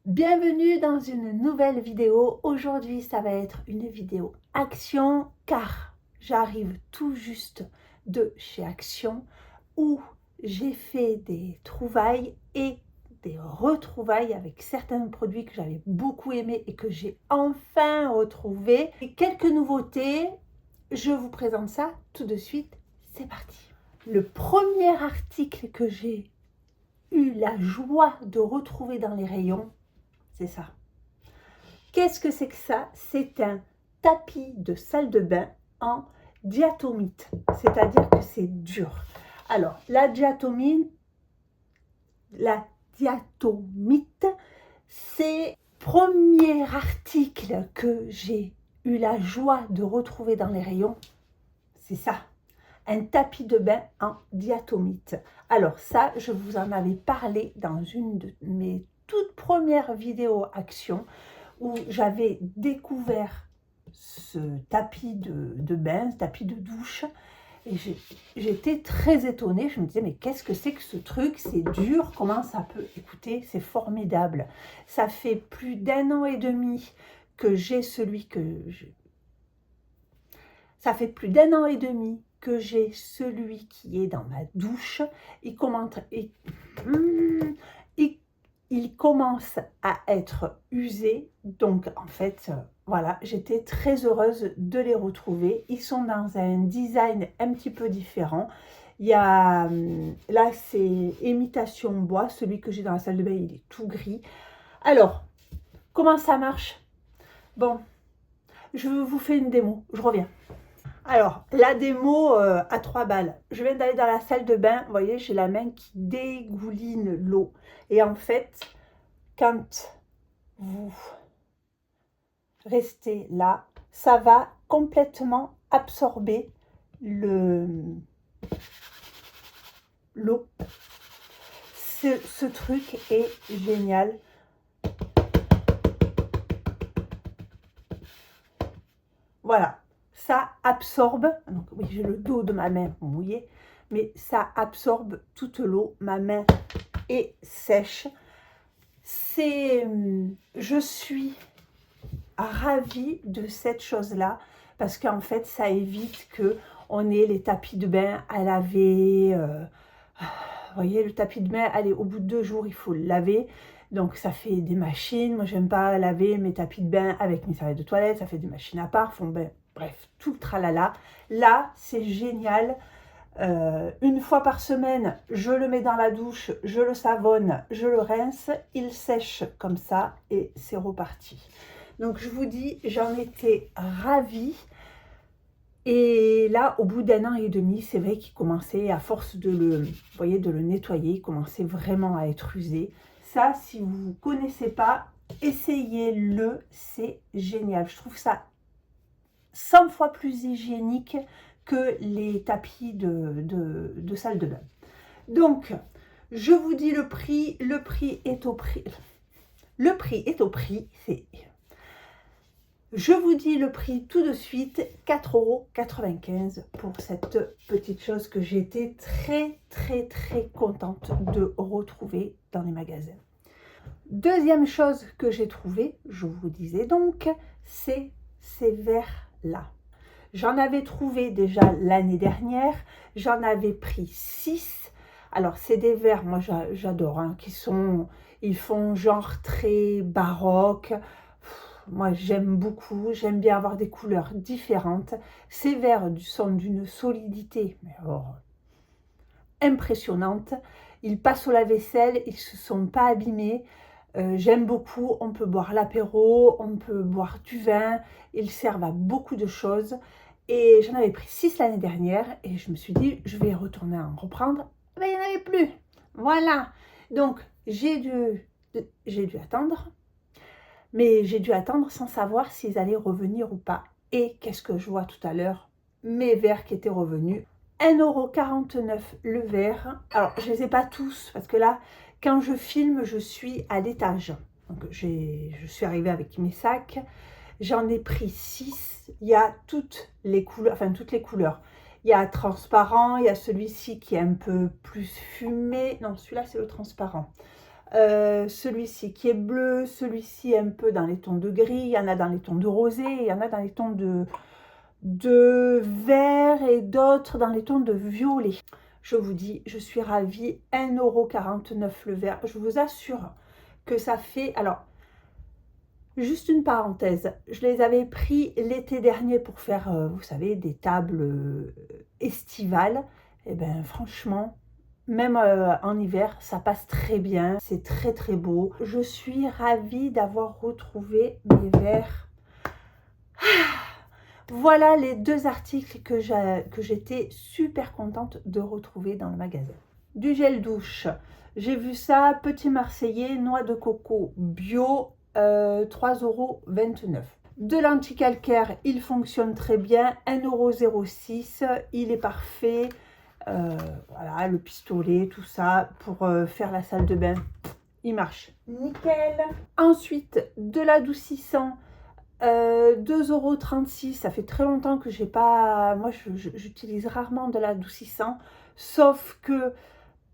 Bienvenue dans une nouvelle vidéo. Aujourd'hui, ça va être une vidéo Action car j'arrive tout juste de chez Action où j'ai fait des trouvailles et des retrouvailles avec certains produits que j'avais beaucoup aimés et que j'ai enfin retrouvés. Et quelques nouveautés, je vous présente ça tout de suite. C'est parti. Le premier article que j'ai eu la joie de retrouver dans les rayons, c'est ça. Qu'est-ce que c'est que ça? C'est un tapis de salle de bain en diatomite, c'est-à-dire que c'est dur. Alors, la diatomite, c'est le premier article que j'ai eu la joie de retrouver dans les rayons. C'est ça, un tapis de bain en diatomite. Alors ça, je vous en avais parlé dans une de mes toutes premières vidéos Action où j'avais découvert ce tapis de bain, ce tapis de douche. Et j'étais très étonnée. Je me disais, mais qu'est-ce que c'est que ce truc? C'est dur, comment ça peut? Écoutez, c'est formidable. Ça fait plus d'1 an et demi que j'ai celui que j'ai. Ça fait plus d'1 an et demi que j'ai celui qui est dans ma douche. Il commence à être usé. Donc, en fait, voilà, j'étais très heureuse de les retrouver. Ils sont dans un design un petit peu différent. Il y a, là, c'est imitation bois. Celui que j'ai dans la salle de bain, il est tout gris. Alors, comment ça marche? Bon, je vous fais une démo. Je reviens. Alors, la démo à 3 balles. Je viens d'aller dans la salle de bain. Vous voyez, j'ai la main qui dégouline l'eau. Et en fait, quand vous restez là, ça va complètement absorber l'eau. Ce truc est génial. Voilà. Ça absorbe, donc oui, j'ai le dos de ma main mouillé, mais ça absorbe toute l'eau. Ma main est sèche. Je suis ravie de cette chose-là parce qu'en fait, ça évite que on ait les tapis de bain à laver. Vous voyez, le tapis de bain, allez, au bout de 2 jours, il faut le laver. Donc, ça fait des machines. Moi, j'aime pas laver mes tapis de bain avec mes serviettes de toilette. Ça fait des machines à part. Bref, tout le tralala. Là, c'est génial. 1 fois par semaine, je le mets dans la douche, je le savonne, je le rince, il sèche comme ça et c'est reparti. Donc je vous dis, j'en étais ravie. Et là, au bout d'1 an et demi, c'est vrai qu'il commençait, à force de le nettoyer, il commençait vraiment à être usé. Ça, si vous ne connaissez pas, essayez-le, c'est génial. Je trouve ça 100 fois plus hygiénique que les tapis de salle de bain. Donc, je vous dis le prix est au prix. Le prix est au prix. Je vous dis le prix tout de suite, 4,95 € pour cette petite chose que j'étais très contente de retrouver dans les magasins. Deuxième chose que j'ai trouvée, je vous disais donc, c'est ces verres-là. J'en avais trouvé déjà l'année dernière, j'en avais pris 6. Alors, c'est des verres, moi j'adore, hein, ils font genre très baroque. Moi, j'aime beaucoup, j'aime bien avoir des couleurs différentes. Ces verres sont d'une solidité impressionnante. Ils passent au lave-vaisselle, ils ne se sont pas abîmés. J'aime beaucoup, on peut boire l'apéro, on peut boire du vin. Ils servent à beaucoup de choses. Et j'en avais pris 6 l'année dernière et je me suis dit, je vais retourner en reprendre. Ben, il n'y en avait plus. Voilà. Donc, j'ai dû attendre. Mais j'ai dû attendre sans savoir s'ils allaient revenir ou pas. Et qu'est-ce que je vois tout à l'heure? Mes verres qui étaient revenus. 1,49 € le verre. Alors, je ne les ai pas tous parce que là, quand je filme, je suis à l'étage. Donc, je suis arrivée avec mes sacs. J'en ai pris 6. Il y a toutes les couleurs, Il y a transparent, il y a celui-ci qui est un peu plus fumé. Non, celui-là, c'est le transparent. celui-ci qui est bleu, celui-ci un peu dans les tons de gris, il y en a dans les tons de rosé, il y en a dans les tons de vert et d'autres dans les tons de violet. Je vous dis, je suis ravie, 1,49 € le vert. Je vous assure que ça fait... Alors, juste une parenthèse, je les avais pris l'été dernier pour faire, vous savez, des tables estivales. Et bien franchement, même en hiver, ça passe très bien. C'est très très beau. Je suis ravie d'avoir retrouvé mes verres. Voilà les deux articles que j'étais super contente de retrouver dans le magasin. Du gel douche, j'ai vu ça, petit marseillais, noix de coco bio, 3,29 €. De l'anticalcaire, il fonctionne très bien, 1,06 €, il est parfait. Voilà, le pistolet, tout ça, pour faire la salle de bain, il marche nickel. Ensuite, de l'adoucissant, 2,36 €. Ça fait très longtemps que j'ai pas... Moi, j'utilise rarement de l'adoucissant, sauf que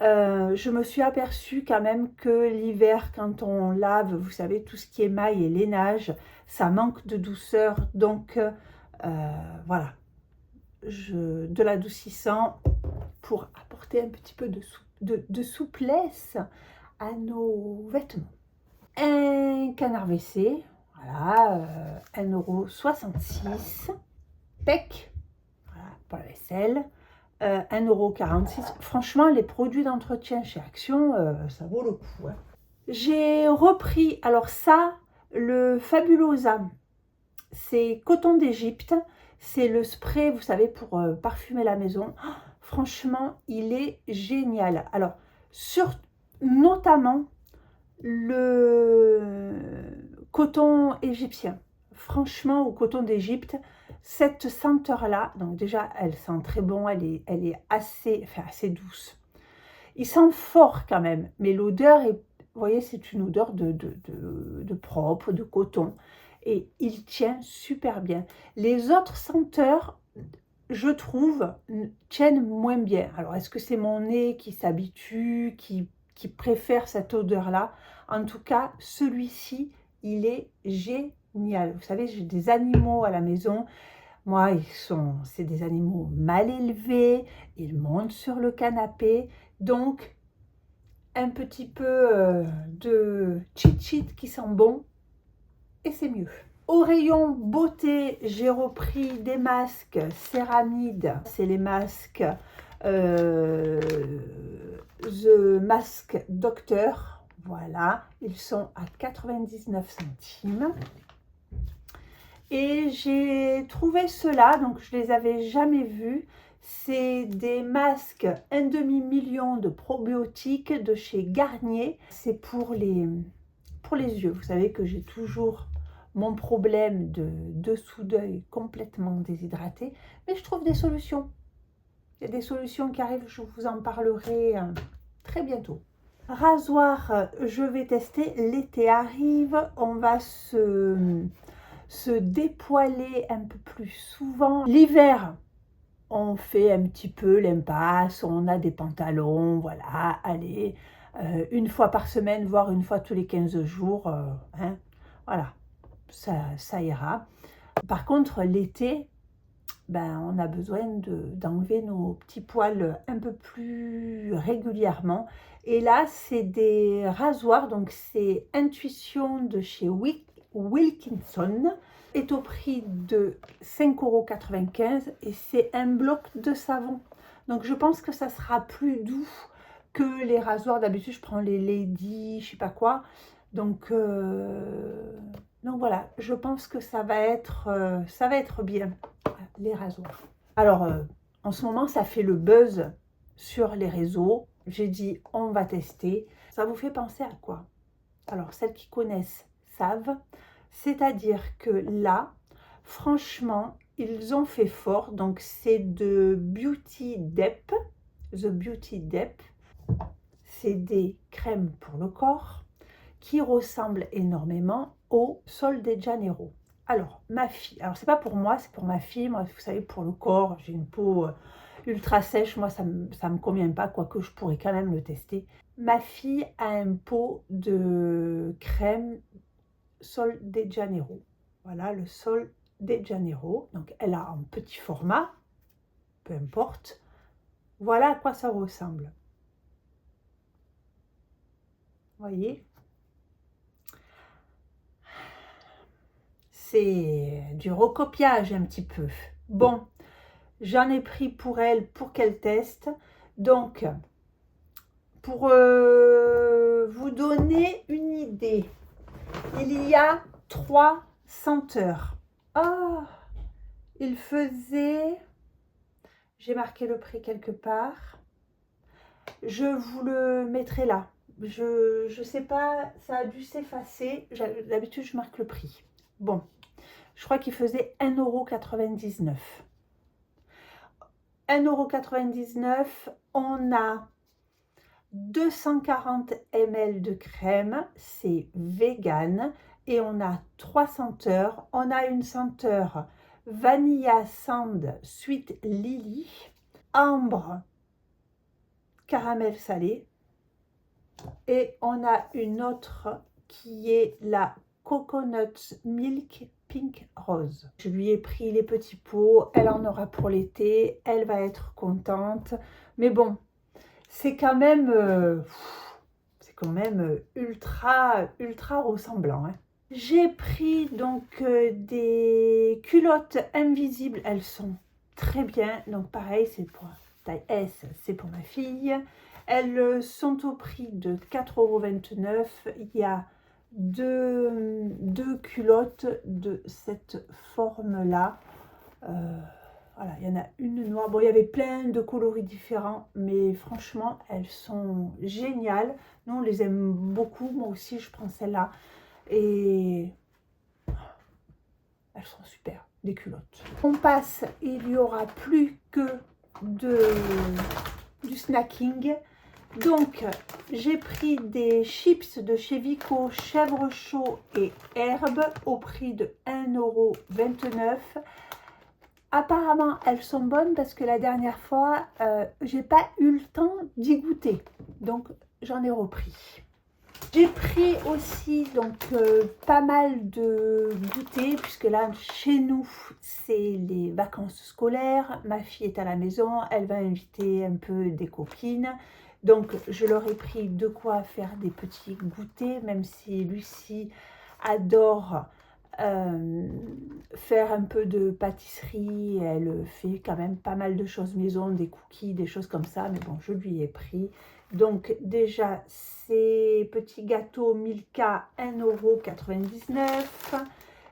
je me suis aperçue quand même que l'hiver, quand on lave, vous savez, tout ce qui est maille et lainage, ça manque de douceur. Donc, voilà, de l'adoucissant pour apporter un petit peu de souplesse à nos vêtements. Un canard WC, voilà, 1,66 €. PEC, voilà, pour la vaisselle. 1,46 €. Franchement, les produits d'entretien chez Action, ça vaut le coup. Hein. J'ai repris, alors ça, le Fabulosa, c'est coton d'Égypte. C'est le spray, vous savez, pour parfumer la maison. Oh, franchement, il est génial. Alors, notamment le coton égyptien. Franchement, au coton d'Égypte, cette senteur-là, donc déjà, elle sent très bon, elle est assez douce. Il sent fort quand même, mais l'odeur est, vous voyez, c'est une odeur de propre, de coton. Et il tient super bien. Les autres senteurs, je trouve, tiennent moins bien. Alors, est-ce que c'est mon nez qui s'habitue, qui préfère cette odeur-là? En tout cas, celui-ci, il est génial. Vous savez, j'ai des animaux à la maison. Moi, c'est des animaux mal élevés. Ils montent sur le canapé. Donc, un petit peu de cheat qui sent bon. Et c'est mieux. Au rayon beauté, j'ai repris des masques céramides. C'est les masques The Mask Doctor. Voilà, ils sont à 99 centimes. Et j'ai trouvé ceux-là, donc je les avais jamais vus. C'est des masques 1,5 million de probiotiques de chez Garnier. C'est pour les yeux. Vous savez que j'ai toujours mon problème de dessous d'œil complètement déshydraté, mais je trouve des solutions. Il y a des solutions qui arrivent, je vous en parlerai très bientôt. Rasoir, je vais tester, l'été arrive, on va se dépoiler un peu plus souvent. L'hiver, on fait un petit peu l'impasse, on a des pantalons, voilà, allez, une fois par semaine, voire une fois tous les 15 jours, hein, voilà, ça ira. Par contre, l'été, ben, on a besoin d'enlever nos petits poils un peu plus régulièrement. Et là, c'est des rasoirs, donc c'est Intuition de chez Wilkinson, est au prix de 5,95 € et c'est un bloc de savon. Donc je pense que ça sera plus doux que les rasoirs. D'habitude, je prends les Lady, je sais pas quoi. Donc voilà, je pense que ça va être bien, les rasoirs. Alors, en ce moment, ça fait le buzz sur les réseaux. J'ai dit, on va tester. Ça vous fait penser à quoi? Alors, celles qui connaissent savent. C'est-à-dire que là, franchement, ils ont fait fort. Donc, c'est de Beauty Dep, The Beauty Dep. C'est des crèmes pour le corps qui ressemblent énormément au Sol de Janeiro. Alors, ma fille, alors c'est pas pour moi, c'est pour ma fille. Moi, vous savez, pour le corps, j'ai une peau ultra sèche. Moi, ça me convient pas, quoique je pourrais quand même le tester. ma fille a un pot de crème Sol de Janeiro. Voilà, le Sol de Janeiro. Donc, elle a un petit format, peu importe. Voilà à quoi ça ressemble. Voyez, c'est du recopiage un petit peu. Bon, j'en ai pris pour elle pour qu'elle teste. Donc, pour vous donner une idée, il y a 3 senteurs. Ah, il faisait... J'ai marqué le prix quelque part. Je vous le mettrai là. Je sais pas, ça a dû s'effacer. D'habitude, je marque le prix. Bon, je crois qu'il faisait 1,99 €. 1,99 €, on a 240 ml de crème, c'est vegan, et on a 3 senteurs. On a une senteur Vanilla Sand Sweet Lily, ambre caramel salé, et on a une autre qui est la Coconut Milk Pink Rose. Je lui ai pris les petits pots, elle en aura pour l'été, elle va être contente. Mais bon, c'est quand même ultra ressemblant. Hein. J'ai pris donc des culottes invisibles, elles sont très bien. Donc pareil, c'est pour taille S, c'est pour ma fille. Elles sont au prix de 4,29 €. Il y a deux culottes de cette forme-là. Voilà, il y en a une noire. Bon, il y avait plein de coloris différents, mais franchement, elles sont géniales. Nous, on les aime beaucoup. Moi aussi, je prends celle-là. Et elles sont super, des culottes. On passe, il n'y aura plus que du snacking. Donc, j'ai pris des chips de chez Vico, chèvre chaud et herbe au prix de 1,29 €. Apparemment, elles sont bonnes parce que la dernière fois, j'ai pas eu le temps d'y goûter. Donc, j'en ai repris. J'ai pris aussi donc pas mal de goûters puisque là, chez nous, c'est les vacances scolaires. Ma fille est à la maison, elle va inviter un peu des copines. Donc, je leur ai pris de quoi faire des petits goûters, même si Lucie adore faire un peu de pâtisserie. Elle fait quand même pas mal de choses maison, des cookies, des choses comme ça. Mais bon, je lui ai pris. Donc, déjà, ces petits gâteaux Milka, 1,99 €.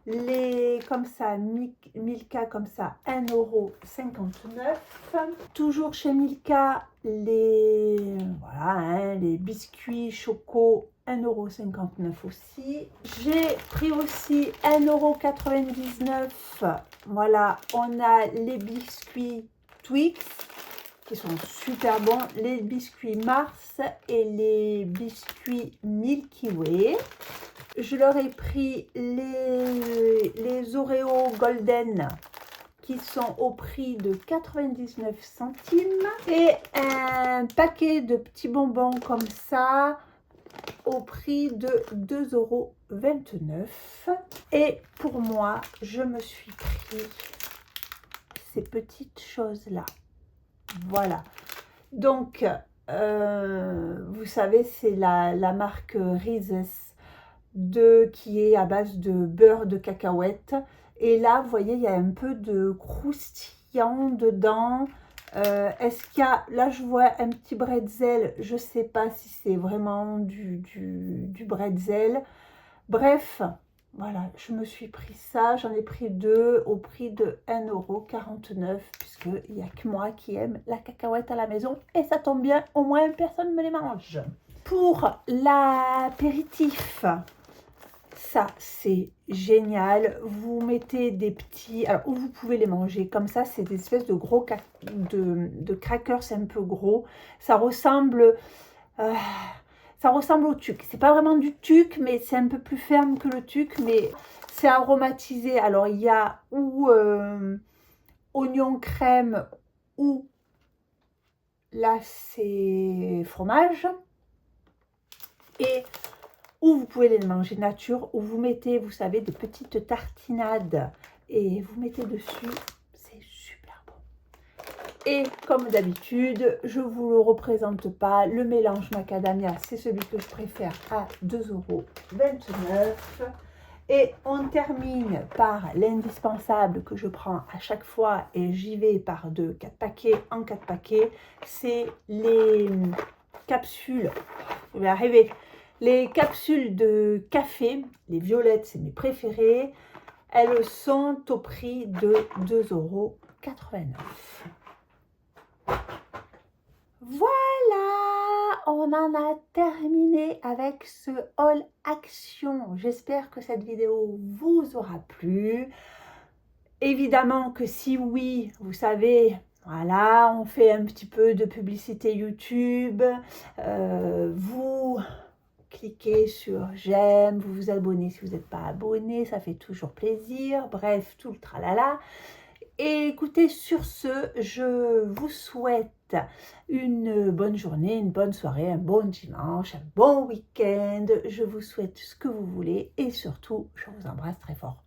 Les comme ça, Milka comme ça, 1,59 €. Toujours chez Milka, voilà, hein, les biscuits choco, 1,59 € aussi. J'ai pris aussi 1,99 €. Voilà, on a les biscuits Twix qui sont super bons, les biscuits Mars et les biscuits Milky Way. Je leur ai pris les Oreo Golden qui sont au prix de 99 centimes et un paquet de petits bonbons comme ça au prix de 2,29 €. Et pour moi, je me suis pris ces petites choses-là. Voilà. Donc, vous savez, c'est la marque Reese's qui est à base de beurre de cacahuète. Et là, vous voyez, il y a un peu de croustillant dedans. Est-ce qu'il y a... Là, je vois un petit bretzel. Je ne sais pas si c'est vraiment du bretzel. Bref, voilà, je me suis pris ça. J'en ai pris 2 au prix de 1,49 €, puisqu'il n'y a que moi qui aime la cacahuète à la maison. Et ça tombe bien, au moins personne ne me les mange. Pour l'apéritif, ça c'est génial. Vous mettez des petits, alors où vous pouvez les manger comme ça, c'est des espèces de gros de crackers un peu gros. Ça ressemble au tuc. C'est pas vraiment du tuc, mais c'est un peu plus ferme que le tuc, mais c'est aromatisé. Alors il y a ou oignon crème, ou là c'est fromage. Et ou vous pouvez les manger nature, ou vous mettez, vous savez, des petites tartinades et vous mettez dessus, c'est super bon. Et comme d'habitude, je ne vous le représente pas, le mélange macadamia, c'est celui que je préfère à 2,29 €. Et on termine par l'indispensable que je prends à chaque fois et j'y vais par 4 paquets en 4 paquets, c'est les capsules, vous vais arriver, les capsules de café, les violettes, c'est mes préférées. Elles sont au prix de 2,89 €. Voilà, on en a terminé avec ce haul action. J'espère que cette vidéo vous aura plu. Évidemment que si oui, vous savez, voilà, on fait un petit peu de publicité YouTube. Vous cliquez sur j'aime, vous vous abonnez si vous n'êtes pas abonné, ça fait toujours plaisir. Bref, tout le tralala. Et écoutez, sur ce, je vous souhaite une bonne journée, une bonne soirée, un bon dimanche, un bon week-end. Je vous souhaite ce que vous voulez et surtout, je vous embrasse très fort.